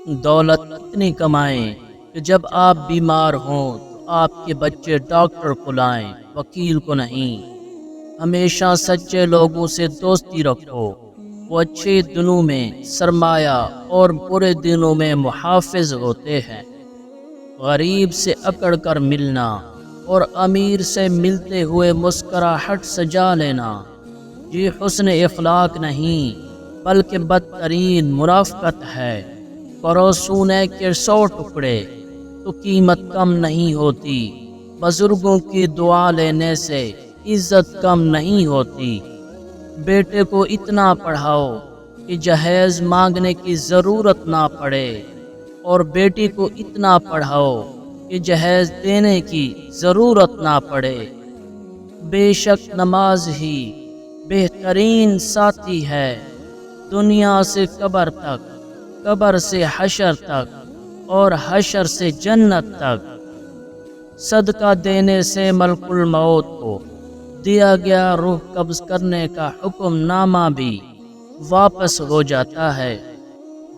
دولت اتنی کمائیں کہ جب آپ بیمار ہوں تو آپ کے بچے ڈاکٹر کو لائیں، وکیل کو نہیں۔ ہمیشہ سچے لوگوں سے دوستی رکھو، وہ اچھے دنوں میں سرمایہ اور برے دنوں میں محافظ ہوتے ہیں۔ غریب سے اکڑ کر ملنا اور امیر سے ملتے ہوئے مسکراہٹ سجا لینا، یہ حسن اخلاق نہیں بلکہ بدترین منافقت ہے۔ کرو سونے کے 100 ٹکڑے تو قیمت کم نہیں ہوتی، بزرگوں کی دعا لینے سے عزت کم نہیں ہوتی۔ بیٹے کو اتنا پڑھاؤ کہ جہیز مانگنے کی ضرورت نہ پڑے، اور بیٹی کو اتنا پڑھاؤ کہ جہیز دینے کی ضرورت نہ پڑے۔ بے شک نماز ہی بہترین ساتھی ہے، دنیا سے قبر تک، قبر سے حشر تک، اور حشر سے جنت تک۔ صدقہ دینے سے ملک الموت کو دیا گیا روح قبض کرنے کا حکم نامہ بھی واپس ہو جاتا ہے۔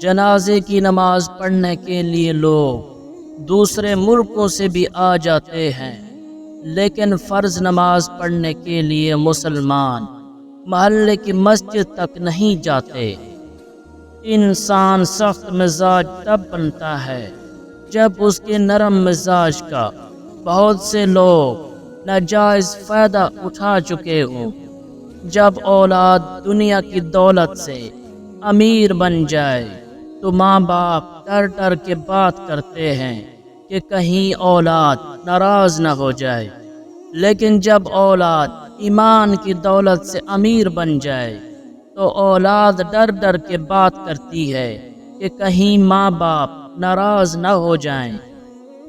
جنازے کی نماز پڑھنے کے لیے لوگ دوسرے ملکوں سے بھی آ جاتے ہیں، لیکن فرض نماز پڑھنے کے لیے مسلمان محلے کی مسجد تک نہیں جاتے۔ انسان سخت مزاج تب بنتا ہے جب اس کے نرم مزاج کا بہت سے لوگ ناجائز فائدہ اٹھا چکے ہوں۔ جب اولاد دنیا کی دولت سے امیر بن جائے تو ماں باپ ڈر ڈر کے بات کرتے ہیں کہ کہیں اولاد ناراض نہ ہو جائے، لیکن جب اولاد ایمان کی دولت سے امیر بن جائے تو اولاد ڈر ڈر کے بات کرتی ہے کہ کہیں ماں باپ ناراض نہ ہو جائیں۔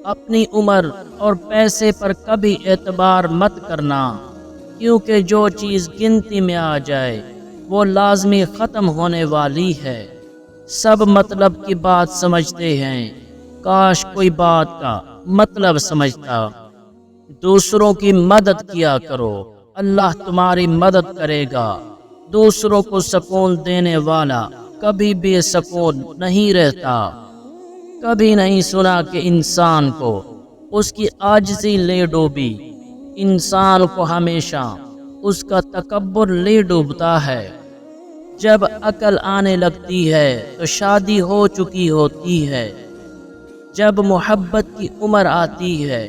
اپنی عمر اور پیسے پر کبھی اعتبار مت کرنا، کیونکہ جو چیز گنتی میں آ جائے وہ لازمی ختم ہونے والی ہے۔ سب مطلب کی بات سمجھتے ہیں، کاش کوئی بات کا مطلب سمجھتا۔ دوسروں کی مدد کیا کرو، اللہ تمہاری مدد کرے گا۔ دوسروں کو سکون دینے والا کبھی بے سکون نہیں رہتا۔ کبھی نہیں سنا کہ انسان کو اس کی عاجزی لے ڈوبی، انسان کو ہمیشہ اس کا تکبر لے ڈوبتا ہے۔ جب عقل آنے لگتی ہے تو شادی ہو چکی ہوتی ہے، جب محبت کی عمر آتی ہے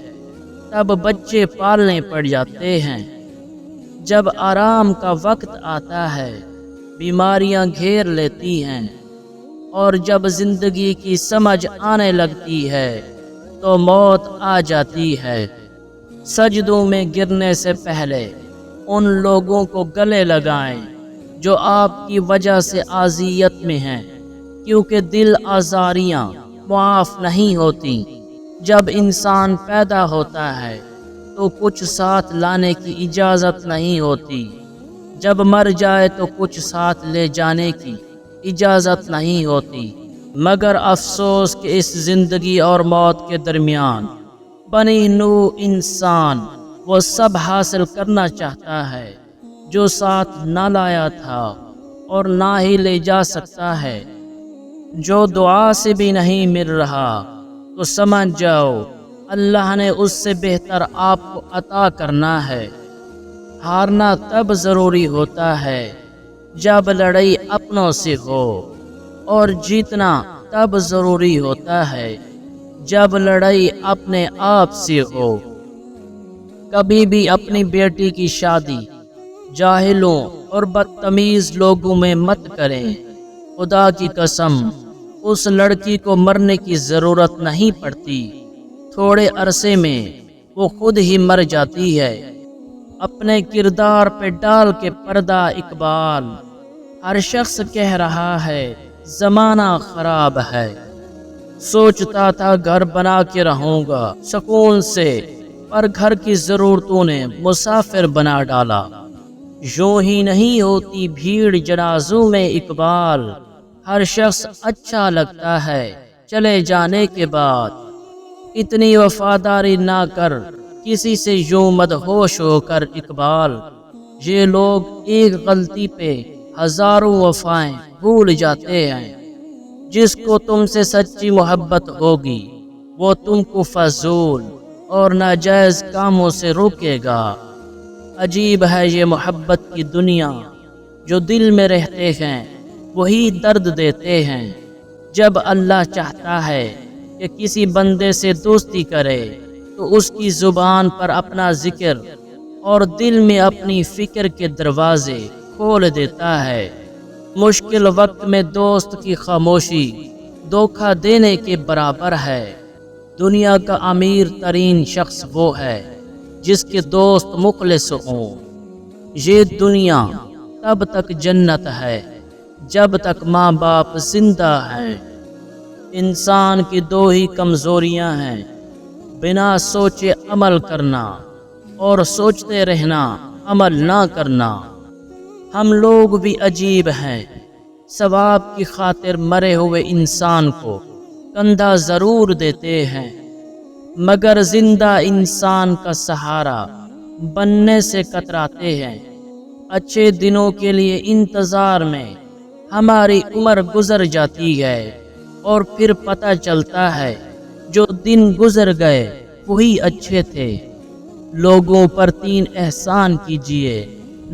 تب بچے پالنے پڑ جاتے ہیں، جب آرام کا وقت آتا ہے بیماریاں گھیر لیتی ہیں، اور جب زندگی کی سمجھ آنے لگتی ہے تو موت آ جاتی ہے۔ سجدوں میں گرنے سے پہلے ان لوگوں کو گلے لگائیں جو آپ کی وجہ سے اذیت میں ہیں، کیونکہ دل آزاریاں معاف نہیں ہوتی۔ جب انسان پیدا ہوتا ہے تو کچھ ساتھ لانے کی اجازت نہیں ہوتی، جب مر جائے تو کچھ ساتھ لے جانے کی اجازت نہیں ہوتی۔ مگر افسوس کہ اس زندگی اور موت کے درمیان بنی نوع انسان وہ سب حاصل کرنا چاہتا ہے جو ساتھ نہ لایا تھا اور نہ ہی لے جا سکتا ہے۔ جو دعا سے بھی نہیں مل رہا تو سمجھ جاؤ اللہ نے اس سے بہتر آپ کو عطا کرنا ہے۔ ہارنا تب ضروری ہوتا ہے جب لڑائی اپنوں سے ہو، اور جیتنا تب ضروری ہوتا ہے جب لڑائی اپنے آپ سے ہو۔ کبھی بھی اپنی بیٹی کی شادی جاہلوں اور بدتمیز لوگوں میں مت کریں۔ خدا کی قسم اس لڑکی کو مرنے کی ضرورت نہیں پڑتی، تھوڑے عرصے میں وہ خود ہی مر جاتی ہے۔ اپنے کردار پہ ڈال کے پردہ اقبال، ہر شخص کہہ رہا ہے زمانہ خراب ہے۔ سوچتا تھا گھر بنا کے رہوں گا سکون سے، پر گھر کی ضرورتوں نے مسافر بنا ڈالا۔ یوں ہی نہیں ہوتی بھیڑ جنازوں میں اقبال، ہر شخص اچھا لگتا ہے چلے جانے کے بعد۔ اتنی وفاداری نہ کر کسی سے یوں مدہوش ہو کر اقبال، یہ لوگ ایک غلطی پہ ہزاروں وفائیں بھول جاتے ہیں۔ جس کو تم سے سچی محبت ہوگی وہ تم کو فضول اور ناجائز کاموں سے روکے گا۔ عجیب ہے یہ محبت کی دنیا، جو دل میں رہتے ہیں وہی درد دیتے ہیں۔ جب اللہ چاہتا ہے کہ کسی بندے سے دوستی کرے تو اس کی زبان پر اپنا ذکر اور دل میں اپنی فکر کے دروازے کھول دیتا ہے۔ مشکل وقت میں دوست کی خاموشی دھوکہ دینے کے برابر ہے۔ دنیا کا امیر ترین شخص وہ ہے جس کے دوست مخلص ہوں۔ یہ دنیا تب تک جنت ہے جب تک ماں باپ زندہ ہیں۔ انسان کی دو ہی کمزوریاں ہیں، بنا سوچے عمل کرنا اور سوچتے رہنا عمل نہ کرنا۔ ہم لوگ بھی عجیب ہیں، ثواب کی خاطر مرے ہوئے انسان کو کندھا ضرور دیتے ہیں، مگر زندہ انسان کا سہارا بننے سے کتراتے ہیں۔ اچھے دنوں کے لیے انتظار میں ہماری عمر گزر جاتی ہے اور پھر پتہ چلتا ہے جو دن گزر گئے وہی اچھے تھے۔ لوگوں پر 3 احسان کیجیے،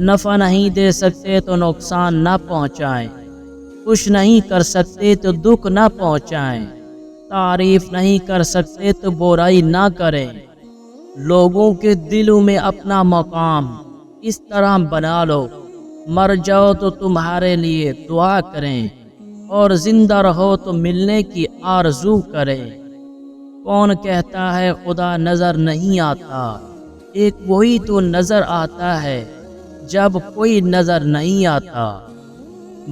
نفع نہیں دے سکتے تو نقصان نہ پہنچائیں، خوش نہیں کر سکتے تو دکھ نہ پہنچائیں، تعریف نہیں کر سکتے تو برائی نہ کریں۔ لوگوں کے دلوں میں اپنا مقام اس طرح بنا لو، مر جاؤ تو تمہارے لیے دعا کریں اور زندہ رہو تو ملنے کی آرزو کریں۔ کون کہتا ہے خدا نظر نہیں آتا؟ ایک وہی تو نظر آتا ہے جب کوئی نظر نہیں آتا۔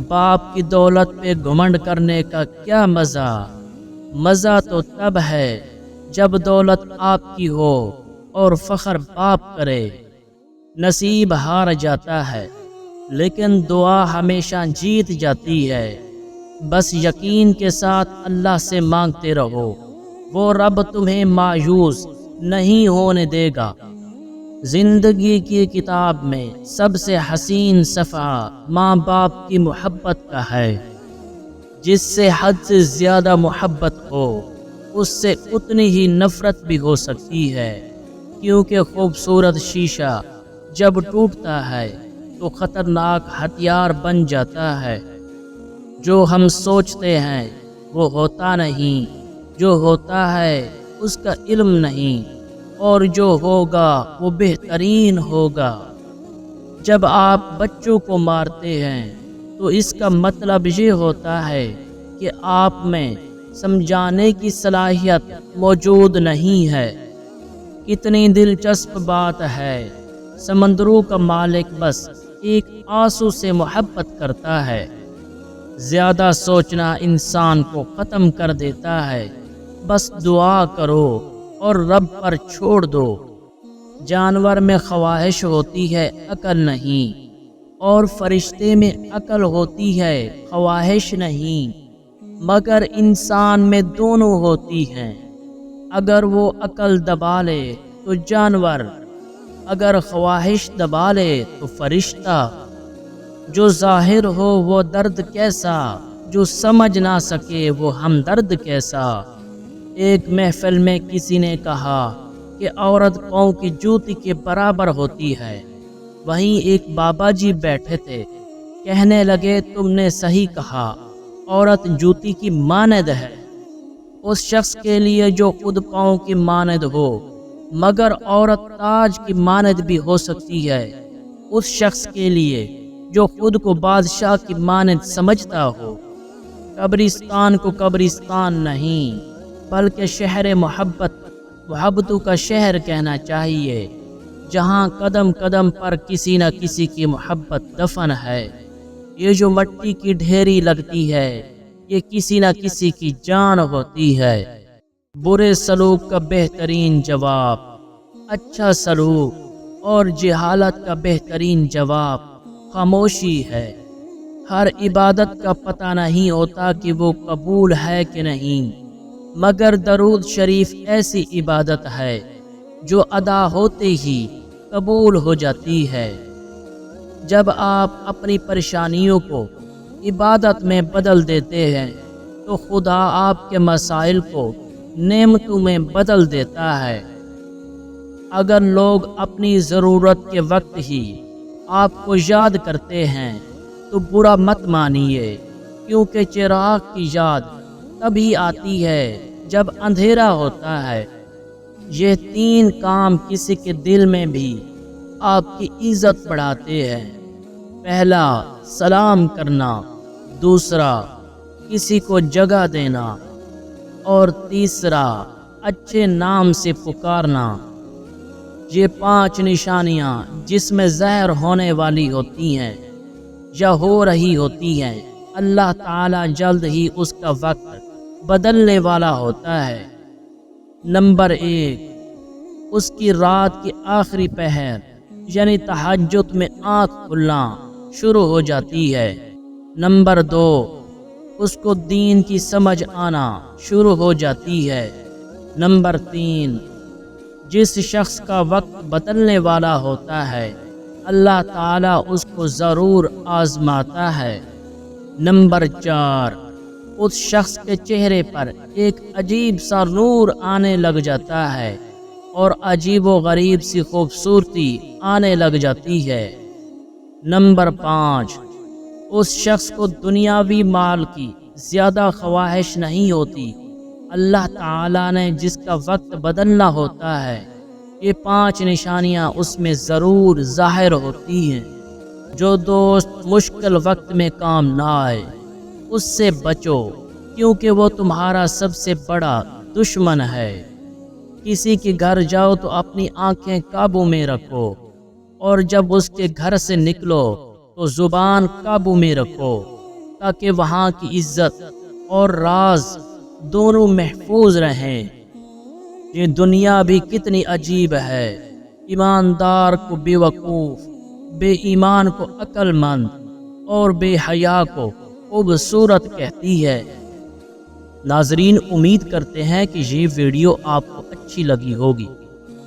باپ کی دولت پہ گھمنڈ کرنے کا کیا مزہ؟ مزہ تو تب ہے جب دولت آپ کی ہو اور فخر باپ کرے۔ نصیب ہار جاتا ہے لیکن دعا ہمیشہ جیت جاتی ہے۔ بس یقین کے ساتھ اللہ سے مانگتے رہو، وہ رب تمہیں مایوس نہیں ہونے دے گا۔ زندگی کی کتاب میں سب سے حسین صفحہ ماں باپ کی محبت کا ہے۔ جس سے حد سے زیادہ محبت ہو اس سے اتنی ہی نفرت بھی ہو سکتی ہے، کیونکہ خوبصورت شیشہ جب ٹوٹتا ہے تو خطرناک ہتھیار بن جاتا ہے۔ جو ہم سوچتے ہیں وہ ہوتا نہیں، جو ہوتا ہے اس کا علم نہیں، اور جو ہوگا وہ بہترین ہوگا۔ جب آپ بچوں کو مارتے ہیں تو اس کا مطلب یہ ہوتا ہے کہ آپ میں سمجھانے کی صلاحیت موجود نہیں ہے۔ کتنی دلچسپ بات ہے، سمندروں کا مالک بس ایک آنسو سے محبت کرتا ہے۔ زیادہ سوچنا انسان کو ختم کر دیتا ہے، بس دعا کرو اور رب پر چھوڑ دو۔ جانور میں خواہش ہوتی ہے، عقل نہیں، اور فرشتے میں عقل ہوتی ہے، خواہش نہیں، مگر انسان میں دونوں ہوتی ہیں۔ اگر وہ عقل دبا لے تو جانور، اگر خواہش دبا لے تو فرشتہ۔ جو ظاہر ہو وہ درد کیسا، جو سمجھ نہ سکے وہ ہمدرد کیسا۔ ایک محفل میں کسی نے کہا کہ عورت پاؤں کی جوتی کے برابر ہوتی ہے۔ وہیں ایک بابا جی بیٹھے تھے، کہنے لگے تم نے صحیح کہا، عورت جوتی کی مانند ہے۔ اس شخص کے لیے جو خود پاؤں کی مانند ہو، مگر عورت تاج کی مانند بھی ہو سکتی ہے۔ اس شخص کے لیے جو خود کو بادشاہ کی مانند سمجھتا ہو۔ قبرستان کو قبرستان نہیں بلکہ شہر محبتوں کا شہر کہنا چاہیے، جہاں قدم قدم پر کسی نہ کسی کی محبت دفن ہے۔ یہ جو مٹی کی ڈھیری لگتی ہے یہ کسی نہ کسی کی جان ہوتی ہے۔ برے سلوک کا بہترین جواب اچھا سلوک، اور جہالت کا بہترین جواب خاموشی ہے۔ ہر عبادت کا پتہ نہیں ہوتا کہ وہ قبول ہے کہ نہیں، مگر درود شریف ایسی عبادت ہے جو ادا ہوتے ہی قبول ہو جاتی ہے۔ جب آپ اپنی پریشانیوں کو عبادت میں بدل دیتے ہیں تو خدا آپ کے مسائل کو نعمتوں میں بدل دیتا ہے۔ اگر لوگ اپنی ضرورت کے وقت ہی آپ کو یاد کرتے ہیں تو برا مت مانیے، کیونکہ چراغ کی یاد تبھی آتی ہے جب اندھیرا ہوتا ہے۔ یہ 3 کام کسی کے دل میں بھی آپ کی عزت بڑھاتے ہیں۔ پہلا، سلام کرنا، دوسرا، کسی کو جگہ دینا، اور تیسرا، اچھے نام سے پکارنا۔ یہ 5 نشانیاں جس میں زہر ہونے والی ہوتی ہیں یا ہو رہی ہوتی ہیں، اللہ تعالیٰ جلد ہی اس کا وقت بدلنے والا ہوتا ہے۔ نمبر 1، اس کی رات کی آخری پہر یعنی تہجد میں آنکھ کھلنا شروع ہو جاتی ہے۔ نمبر 2، اس کو دین کی سمجھ آنا شروع ہو جاتی ہے۔ نمبر 3، جس شخص کا وقت بدلنے والا ہوتا ہے اللہ تعالیٰ اس کو ضرور آزماتا ہے۔ نمبر 4، اس شخص کے چہرے پر ایک عجیب سا نور آنے لگ جاتا ہے اور عجیب و غریب سی خوبصورتی آنے لگ جاتی ہے۔ نمبر 5، اس شخص کو دنیاوی مال کی زیادہ خواہش نہیں ہوتی۔ اللہ تعالیٰ نے جس کا وقت بدلنا ہوتا ہے، یہ 5 نشانیاں اس میں ضرور ظاہر ہوتی ہیں۔ جو دوست مشکل وقت میں کام نہ آئے اس سے بچو، کیونکہ وہ تمہارا سب سے بڑا دشمن ہے۔ کسی کے گھر جاؤ تو اپنی آنکھیں قابو میں رکھو، اور جب اس کے گھر سے نکلو تو زبان قابو میں رکھو، تاکہ وہاں کی عزت اور راز دونوں محفوظ رہیں۔ یہ دنیا بھی کتنی عجیب ہے، ایماندار کو بے وقوف، بے ایمان کو عقل مند، اور بے حیا کو خوبصورت کہتی ہے۔ ناظرین، امید کرتے ہیں کہ یہ ویڈیو آپ کو اچھی لگی ہوگی،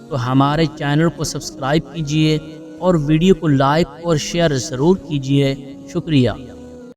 تو ہمارے چینل کو سبسکرائب کیجئے اور ویڈیو کو لائک اور شیئر ضرور کیجئے۔ شکریہ۔